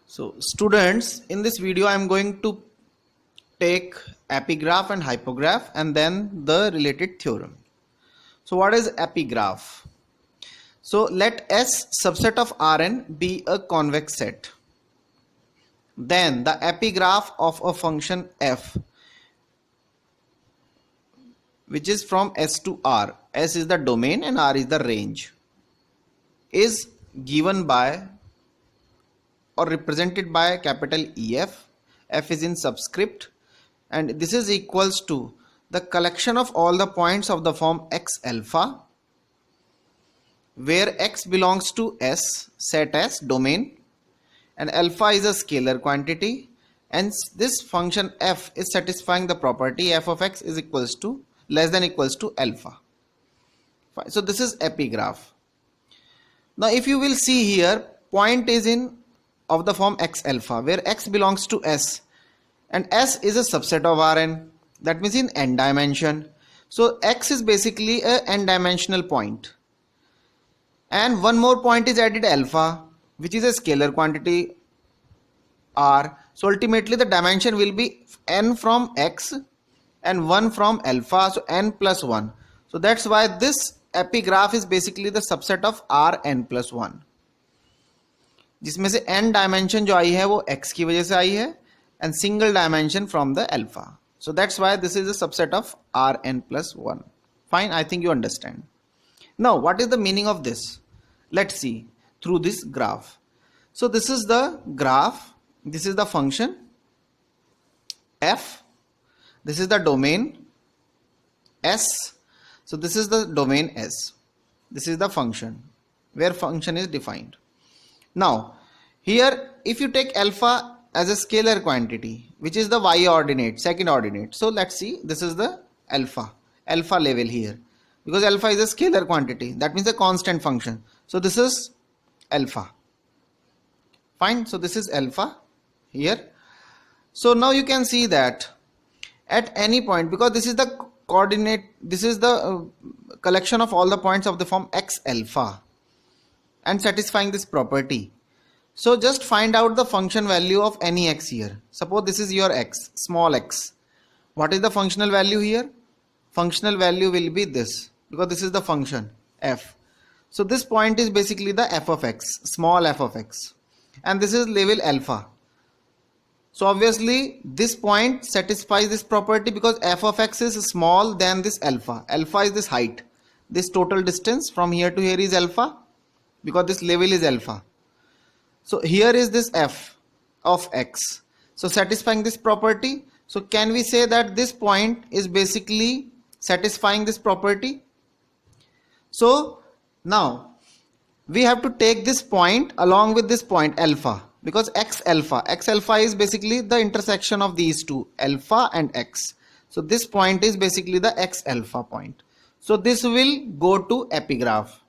So students, in this video I am going to take epigraph and hypograph and then the related theorem. So what is epigraph? So let S subset of Rn be a convex set. Then the epigraph of a function f, which is from S to R, S is the domain and R is the range, is given by or represented by capital EF. F is in subscript, and this is equals to the collection of all the points of the form X alpha, where X belongs to S, set S, domain, and alpha is a scalar quantity, and this function f is satisfying the property f of x is equals to less than equals to alpha. Fine. So this is epigraph. Now if you will see here, point is in of the form X alpha, where X belongs to S and S is a subset of Rn, that means in n dimension. So X is basically a n dimensional point, and one more point is added alpha, which is a scalar quantity R. So ultimately the dimension will be n from X and 1 from alpha, so n plus 1. So that's why this epigraph is basically the subset of Rn plus 1, जिसमें से n dimension जो आई है वो x की वजह से आई है and single dimension from the alpha. So that's why this is a subset of Rn plus 1. Fine, I think you understand. Now what is the meaning of this? Let's see through this graph. So this is the graph, this is the function f, this is the domain S, so this is the domain S, this is the function where function is defined. Now here if you take alpha as a scalar quantity, which is the y ordinate, second ordinate, so let's see, this is the alpha level here, because alpha is a scalar quantity, that means a constant function. So this is alpha. Fine, so this is alpha here. So now you can see that at any point, because this is the coordinate, this is the collection of all the points of the form X alpha and satisfying this property. So just find out the function value of any x here. Suppose this is your x, small x. What is the functional value here? Functional value will be this, because this is the function f. So this point is basically the f of x, small f of x, and this is level alpha. So obviously this point satisfies this property because f of x is small than this alpha. Alpha is this height, this total distance from here to here is alpha, because this level is alpha. So here is this f of x, so satisfying this property. So can we say that this point is basically satisfying this property? So now we have to take this point along with this point alpha, because x alpha is basically the intersection of these two, alpha and x. So this point is basically the x alpha point. So this will go to epigraph.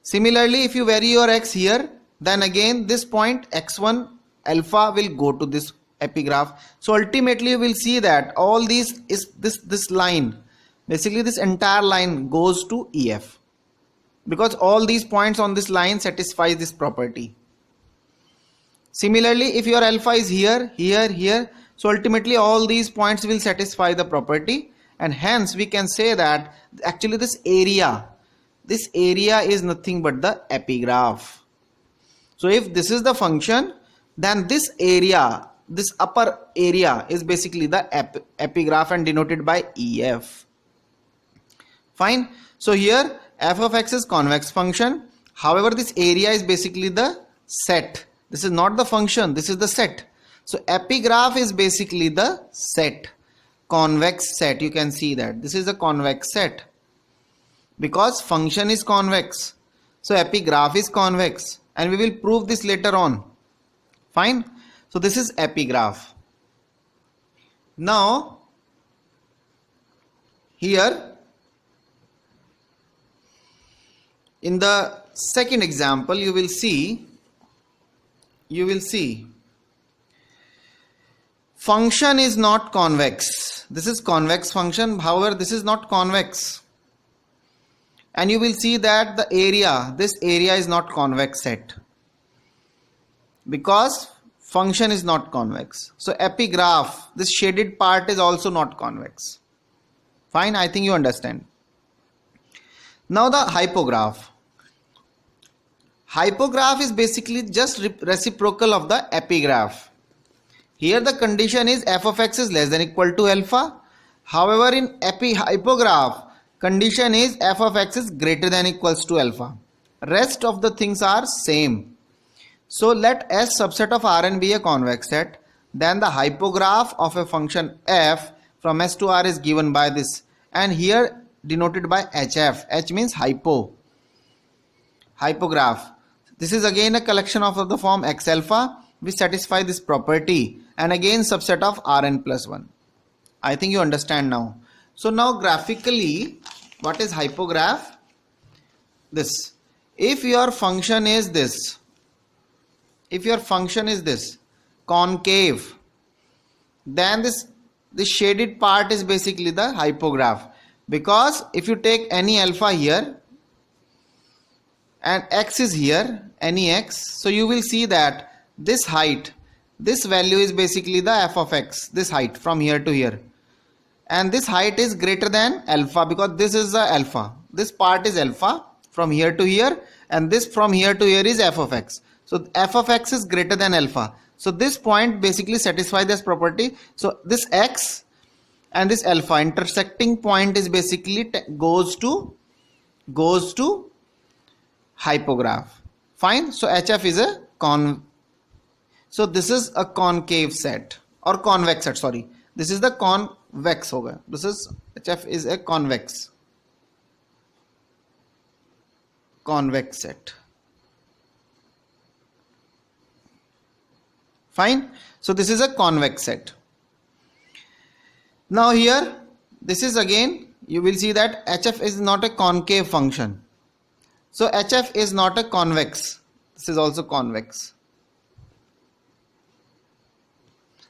Similarly, if you vary your x here, then again this point x1 alpha will go to this epigraph. So ultimately you will see that all these is this line, basically this entire line goes to EF, because all these points on this line satisfy this property. Similarly, if your alpha is here, here, so ultimately all these points will satisfy the property, and hence we can say that actually this area is nothing but the epigraph. So if this is the function, then this area, this upper area is basically the epigraph and denoted by EF. Fine. So here f of x is convex function. However, this area is basically the set. This is not the function, this is the set. So epigraph is basically the set, convex set. You can see that this is a convex set, because function is convex. So epigraph is convex, and we will prove this later on. Fine. So this is epigraph. Now here in the second example you will see function is not convex. This is convex function, however this is not convex, and you will see that the area, this area is not convex set. because function is not convex. So epigraph, this shaded part is also not convex. Fine, I think you understand. Now the hypograph. Hypograph is basically just reciprocal of the epigraph. Here the condition is f of x is less than equal to alpha. However, in hypograph, condition is f of x is greater than equals to alpha. Rest of the things are same. So let S subset of Rn be a convex set. Then the hypograph of a function f from S to R is given by this, and here denoted by HF. H means hypograph. This is again a collection of the form x alpha which satisfy this property, and again subset of Rn plus 1. I think you understand now. So now graphically, what is hypograph? This. If your function is this, concave, then this shaded part is basically the hypograph. Because if you take any alpha here and x is here, any x, so you will see that this height, this value is basically the f of x, this height from here to here. And this height is greater than alpha because this is the alpha. This part is alpha from here to here, and this from here to here is f of x. So f of x is greater than alpha. So this point basically satisfies this property. So this x and this alpha intersecting point is basically goes to hypograph. Fine. So HF is a so this is a concave set or convex set. Sorry, this is the convex hoga. This is HF is a convex set. Fine. So this is a convex set. Now here, this is again, you will see that HF is not a concave function. So HF is not a convex. This is also convex.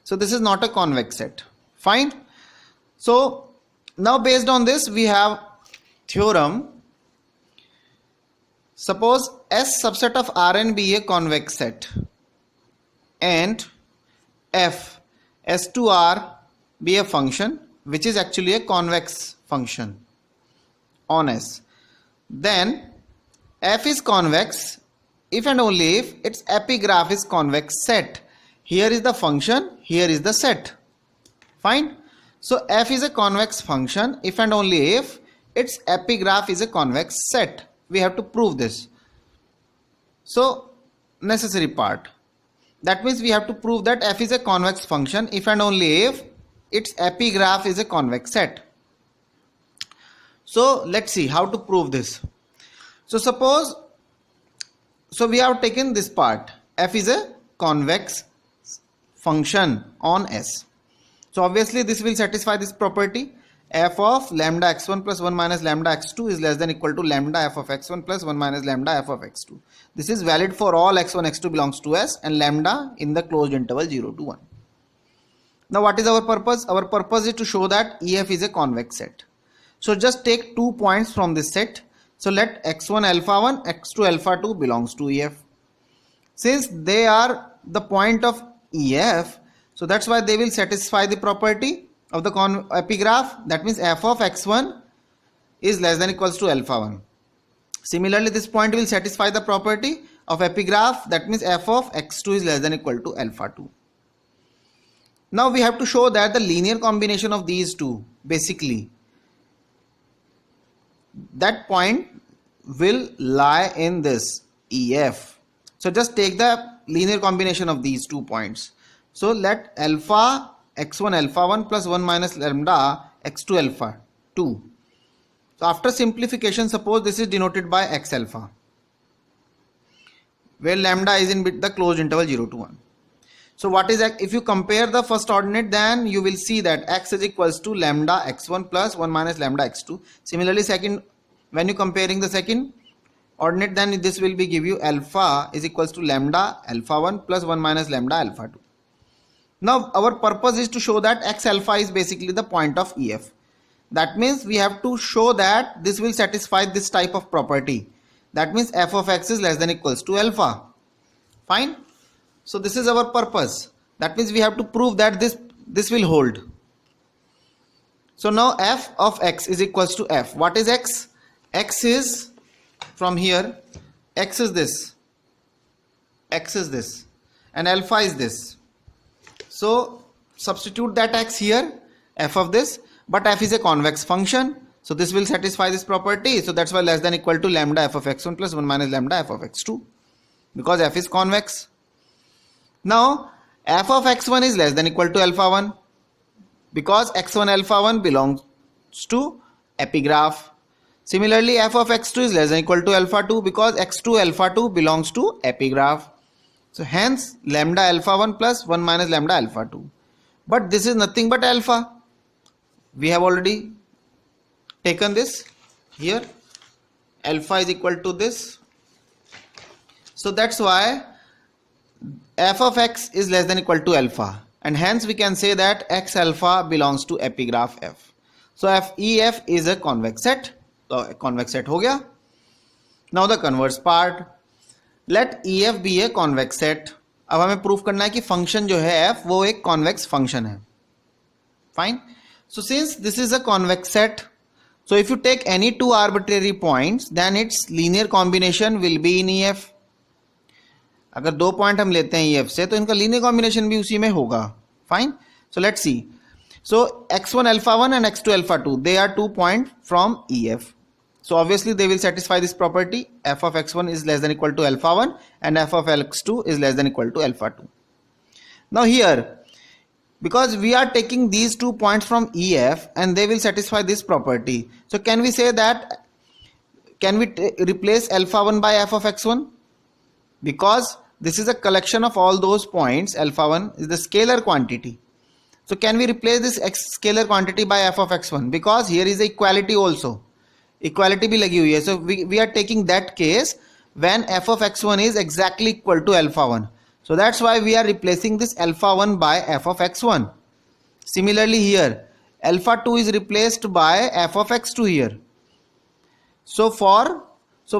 So this is not a convex set. Fine. So now based on this, we have theorem. Suppose S subset of Rn be a convex set, and f S to R be a function which is actually a convex function on S. Then f is convex if and only if its epigraph is convex set. Here is the function, here is the set. Fine. So f is a convex function if and only if its epigraph is a convex set. We have to prove this. So necessary part. That means we have to prove that f is a convex function if and only if its epigraph is a convex set. So let's see how to prove this. So suppose, so we have taken this part, f is a convex function on S. So obviously this will satisfy this property. F of lambda x1 plus 1 minus lambda x2 is less than equal to lambda f of x1 plus 1 minus lambda f of x2. This is valid for all x1, x2 belongs to S and lambda in the closed interval 0 to 1. Now what is our purpose? Our purpose is to show that EF is a convex set. So just take 2 points from this set. So let x1 alpha 1, x2 alpha 2 belongs to EF. Since they are the point of EF, so that's why they will satisfy the property of the epigraph. That means f of x1 is less than equals to alpha 1. Similarly, this point will satisfy the property of epigraph. That means f of x2 is less than equal to alpha 2. Now we have to show that the linear combination of these two, basically, that point will lie in this EF. So just take the linear combination of these 2 points. So let alpha x1 alpha 1 plus 1 minus lambda x2 alpha 2. So after simplification, suppose this is denoted by x alpha, where lambda is in the closed interval 0 to 1. So what is x? If you compare the first ordinate, then you will see that x is equals to lambda x1 plus 1 minus lambda x2. Similarly, second, when you comparing the second ordinate, then this will be give you alpha is equals to lambda alpha 1 plus 1 minus lambda alpha 2. Now our purpose is to show that x alpha is basically the point of EF. That means we have to show that this will satisfy this type of property. That means f of x is less than equals to alpha. Fine. So this is our purpose. That means we have to prove that this will hold. So now f of x is equals to f. What is x? X is from here. X is this. X is this. And alpha is this. So substitute that x here. F of this. But f is a convex function. So this will satisfy this property. So that's why less than equal to lambda f of x1 plus 1 minus lambda f of x2. Because f is convex. Now f of x1 is less than equal to alpha 1. Because x1 alpha 1 belongs to epigraph. Similarly, f of x2 is less than equal to alpha 2 because x2 alpha 2 belongs to epigraph. So hence lambda alpha 1 plus 1 minus lambda alpha 2. But this is nothing but alpha. We have already taken this here. Alpha is equal to this. So that's why f of x is less than equal to alpha. And hence we can say that x alpha belongs to epigraph f. So ef is a convex set. So convex set हो गया. Now the converse part. Let ef be a convex set. अब हमें proof करना है कि function जो है f वो एक convex function है. Fine. So since this is a convex set, so if you take any two arbitrary points, then its linear combination will be in ef. अगर दो पॉइंट हम लेते हैं ef से तो इनका लीनियर कॉम्बिनेशन भी उसी में होगा. Fine. So let's see. So x1 alpha 1 and x2 alpha 2, they are 2 points from ef. So obviously they will satisfy this property. F of x1 is less than equal to alpha 1 and f of x2 is less than equal to alpha 2. Now here, because we are taking these 2 points from ef and they will satisfy this property. So can we say that, can we replace alpha 1 by f of x1? Because this is a collection of all those points. Alpha 1 is the scalar quantity. So can we replace this scalar quantity by f of x1? Because here is the equality also. Equality भी लगी हुई है. So we are taking that case when f of x1 is exactly equal to alpha 1. So that's why we are replacing this alpha 1 by f of x1. Similarly here, alpha 2 is replaced by f of x2 here. So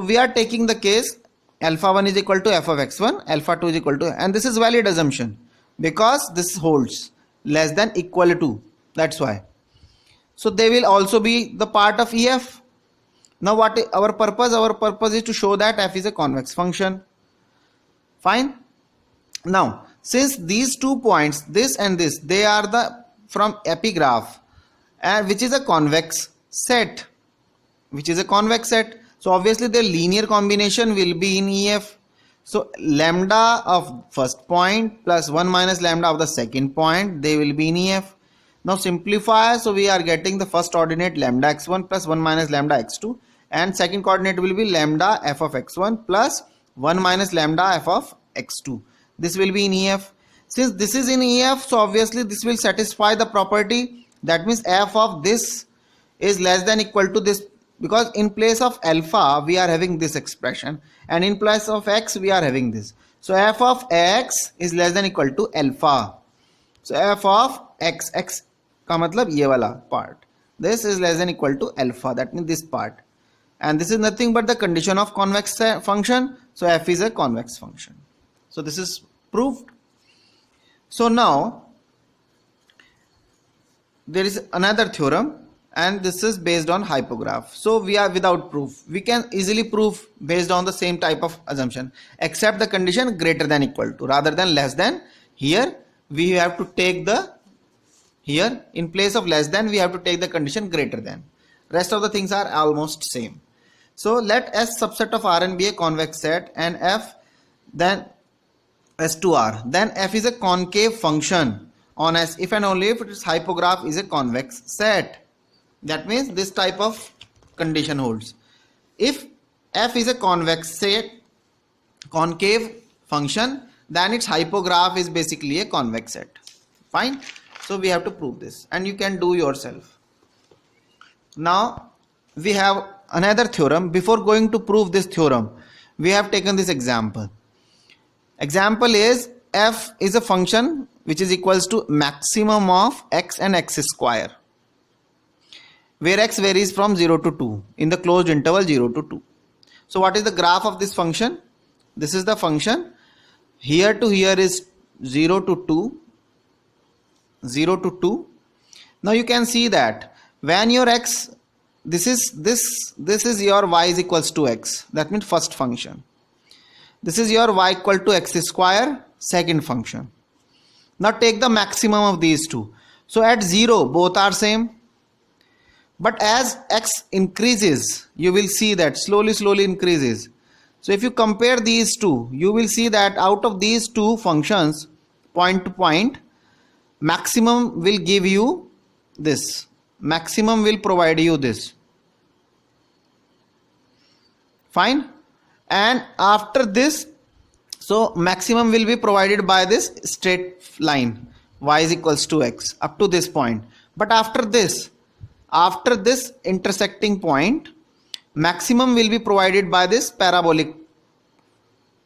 we are taking the case alpha 1 is equal to f of x1, alpha 2 is equal to, and this is valid assumption because this holds less than equal to. That's why. So they will also be the part of ef. Now what is our purpose? Our purpose is to show that f is a convex function. Fine. Now since these 2 points, this and this, they are the from epigraph, and which is a convex set. So obviously the linear combination will be in ef. So lambda of first point plus 1 minus lambda of the second point, they will be in ef. Now simplify, so we are getting the first ordinate lambda x1 plus 1 minus lambda x2, and second coordinate will be lambda f of x1 plus 1 minus lambda f of x2. This will be in ef. Since this is in ef, so obviously this will satisfy the property. That means f of this is less than equal to this, because in place of alpha we are having this expression and in place of x we are having this. So f of x is less than equal to alpha. So f of x का मतलब ये वाला part, this is less than equal to alpha, that means this part, and this is nothing but the condition of convex function. So f is a convex function. So this is proved. So now there is another theorem, and this is based on hypograph. So we are without proof. We can easily prove based on the same type of assumption, except the condition greater than equal to rather than less than. Here we have to take the, here in place of less than we have to take the condition greater than. Rest of the things are almost same. So let S subset of Rn be a convex set and f then S to R. Then f is a concave function on S if and only if its hypograph is a convex set. That means this type of condition holds. If f is a convex set, concave function, then its hypograph is basically a convex set. Fine. So we have to prove this, and you can do yourself. Now we have another theorem. Before going to prove this theorem, we have taken this example. Example is f is a function which is equals to maximum of x and x square, where x varies from 0 to 2 in the closed interval 0 to 2. So what is the graph of this function? This is the function. here to here is 0 to 2, 0 to 2. Now you can see that when your x, this is your y is equals to x, that means first function. This is your y equal to x square, second function. Now take the maximum of these two. So at 0 both are same, but as x increases you will see that slowly increases. So if you compare these two, you will see that out of these two functions, point to point, maximum will give you this, maximum will provide you this. Fine. And after this, so maximum will be provided by this straight line, y is equals to x up to this point. But after this intersecting point, maximum will be provided by this parabolic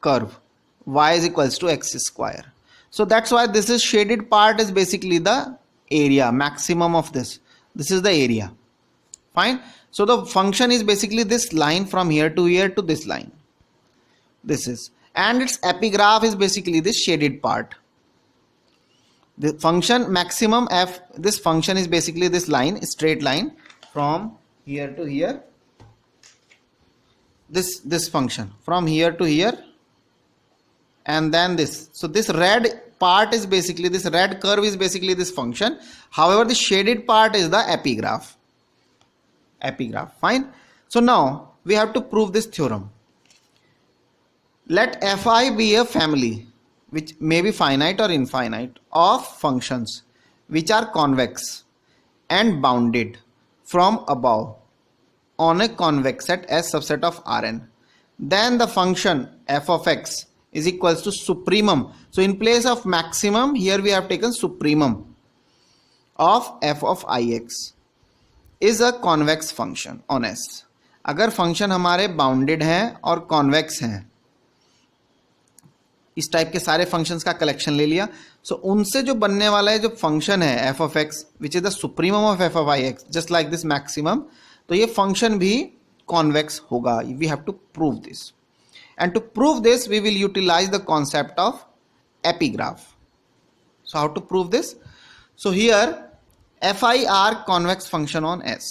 curve, y is equals to x square. So that's why this is shaded part is basically the area, maximum of this is the area. Fine. So the function is basically this line from here to here to this line, this is, and its epigraph is basically this shaded part. The function maximum f, this function is basically this line, straight line from here to here, this function from here to here, and then this. So this red part is basically, this red curve is basically this function. However, the shaded part is the epigraph. Fine. So now we have to prove this theorem. Let fi be a family which may be finite or infinite of functions which are convex and bounded from above on a convex set as subset of Rn. Then the function f of x is equals to supremum. So in place of maximum, here we have taken supremum of f of ix is a convex function on S. अगर function हमारे bounded हैं और convex हैं, इस type के सारे functions का collection ले लिया, सो उनसे जो बनने वाला है जो फंक्शन है f of x which is the supremum of f of ix just like this maximum, तो ये फंक्शन भी कॉन्वेक्स होगा. We have to prove this, and to prove this we will utilize the concept of epigraph. So how to prove this? So here fi are convex function on S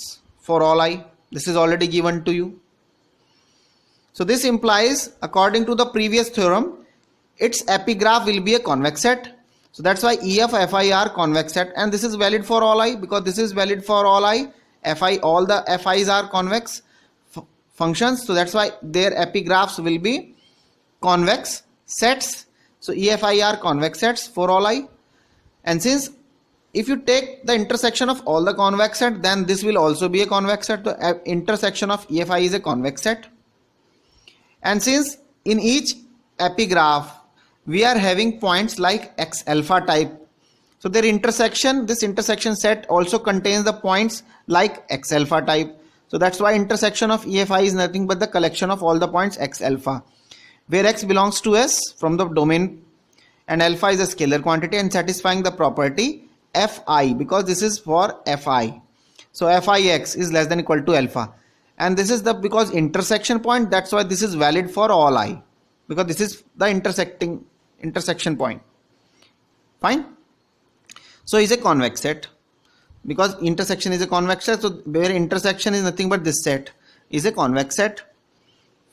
for all I. This is already given to you. So this implies, according to the previous theorem, its epigraph will be a convex set. So that's why E of fi are convex set, and this is valid for all I, because this is valid for all I. Fi, all the fi's are convex functions, so that's why their epigraphs will be convex sets. So EFI are convex sets for all I, and since if you take the intersection of all the convex set, then this will also be a convex set. The intersection of EFI is a convex set. And since in each epigraph we are having points like x alpha type, so their intersection, this intersection set also contains the points like x alpha type. So that's why intersection of EFI is nothing but the collection of all the points x alpha, where x belongs to S from the domain and alpha is a scalar quantity and satisfying the property fi, because this is for fi. So fix is less than equal to alpha, and this is the, because intersection point, that's why this is valid for all I, because this is the intersection point. Fine. So is a convex set, because intersection is a convex set, so where intersection is nothing but this set is a convex set.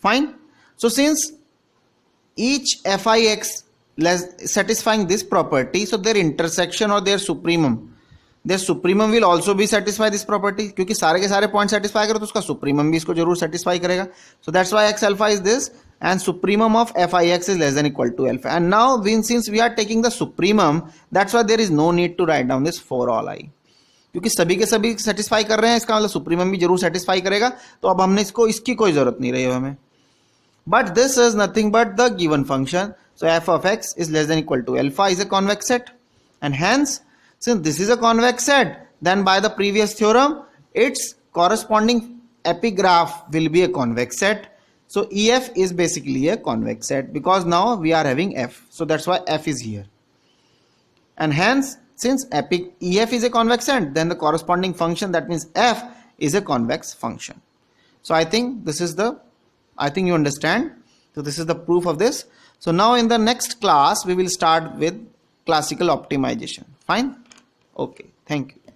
Fine. So since each fix less satisfying this property, so their intersection or their supremum will also be satisfy this property, क्योंकि सारे के सारे point satisfy करो तो उसका supremum भी इसको जरूर सेटिस्फाई करेगा. So that's why x alpha is this, and supremum of fix is less than equal to alpha. And now since we are taking the supremum, that's why there is no need to write down this for all I, क्योंकि सभी के सभी satisfy कर रहे हैं, इसका मतलब supremum भी जरूर सेटिस्फाई करेगा, तो अब हमने इसको, इसकी कोई जरूरत नहीं रही हमें. But this is nothing but the given function. So f of x is less than equal to alpha is a convex set, and hence since this is a convex set, then by the previous theorem its corresponding epigraph will be a convex set. So EF is basically a convex set, because now we are having f, so that's why f is here, and hence since EF is a convex set, then the corresponding function, that means f, is a convex function. So I think this is the, I think you understand. So this is the proof of this. So now in the next class we will start with classical optimization. Fine. Okay, thank you.